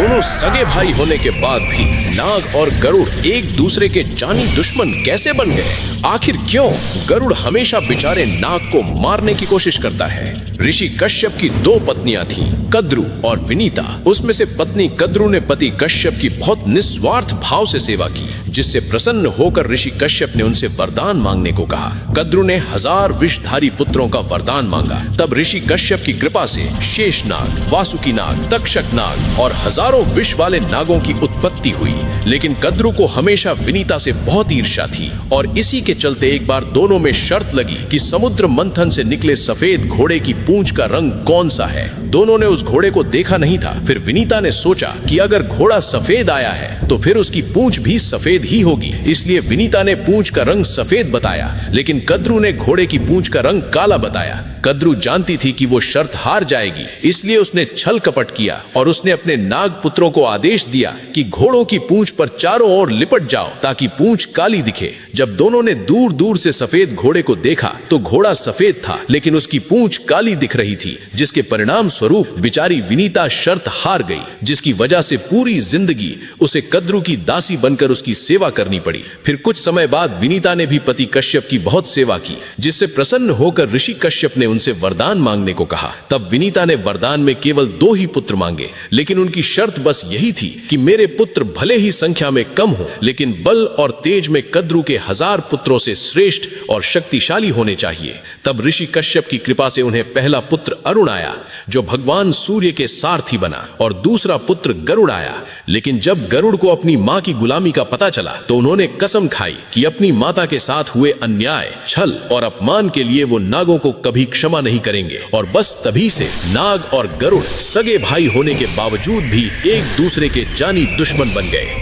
दोनों सगे भाई होने के बाद भी नाग और गरुड़ एक दूसरे के जानी दुश्मन कैसे बन गए? आखिर क्यों गरुड़ हमेशा बेचारे नाग को मारने की कोशिश करता है? ऋषि कश्यप की दो पत्नियां थीं, कद्रु और विनीता। उसमें से पत्नी कद्रु ने पति कश्यप की बहुत निस्वार्थ भाव से सेवा की, जिससे प्रसन्न होकर ऋषि कश्यप ने उनसे वरदान मांगने को कहा। कद्रु ने 1000 विषधारी पुत्रों का वरदान मांगा। तब ऋषि कश्यप की कृपा से शेषनाग, वासुकी नाग, तक्षक नाग और हजारों विष वाले नागों की उत्पत्ति हुई। लेकिन कद्रु को हमेशा विनीता से बहुत ईर्ष्या थी और इसी के चलते एक बार दोनों में शर्त लगी कि समुद्र मंथन से निकले सफेद घोड़े की पूंछ का रंग कौन सा है। दोनों ने उस घोड़े को देखा नहीं था। फिर विनीता ने सोचा कि अगर घोड़ा सफेद आया है तो फिर उसकी पूंछ भी सफेद ही होगी। इसलिए विनीता ने पूंछ का रंग सफेद बताया, लेकिन कद्रु ने घोड़े की पूंछ का रंग काला बताया। कद्रु जानती थी कि वो शर्त हार जाएगी, इसलिए उसने छल कपट किया और उसने अपने नाग पुत्रों को आदेश दिया कि घोड़ों की पूंछ पर चारों ओर लिपट जाओ ताकि पूंछ काली दिखे। जब दोनों ने दूर दूर से सफेद घोड़े को देखा तो घोड़ा सफेद था, लेकिन उसकी पूंछ काली दिख रही थी, जिसके परिणाम स्वरूप बेचारी विनीता शर्त हार गई, जिसकी वजह से पूरी जिंदगी उसे कद्रु की दासी बनकर उसकी सेवा करनी पड़ी। फिर कुछ समय बाद विनीता ने भी पति कश्यप की बहुत सेवा की, जिससे प्रसन्न होकर ऋषि कश्यप ने उनसे वरदान मांगने को कहा। तब विनीता ने वरदान में केवल 2 ही पुत्र मांगे, लेकिन उनकी शर्त बस यही थी कि मेरे पुत्र भले ही संख्या में कम हो, लेकिन बल और तेज में कद्रु के 1000 पुत्रों से श्रेष्ठ और शक्तिशाली होने चाहिए। तब ऋषि कश्यप की कृपा से उन्हें पहला पुत्र अरुण आया, जो भगवान सूर्य के सारथी बना, और दूसरा पुत्र गरुड़ आया। लेकिन जब गरुड़ को अपनी मां की गुलामी का पता चला तो उन्होंने कसम खाई कि अपनी माता के साथ हुए अन्याय, छल और अपमान के लिए वो नागों को कभी क्षमा नहीं करेंगे। और बस तभी से नाग और गरुड़ सगे भाई होने के बावजूद भी एक दूसरे के जानी दुश्मन बन गए।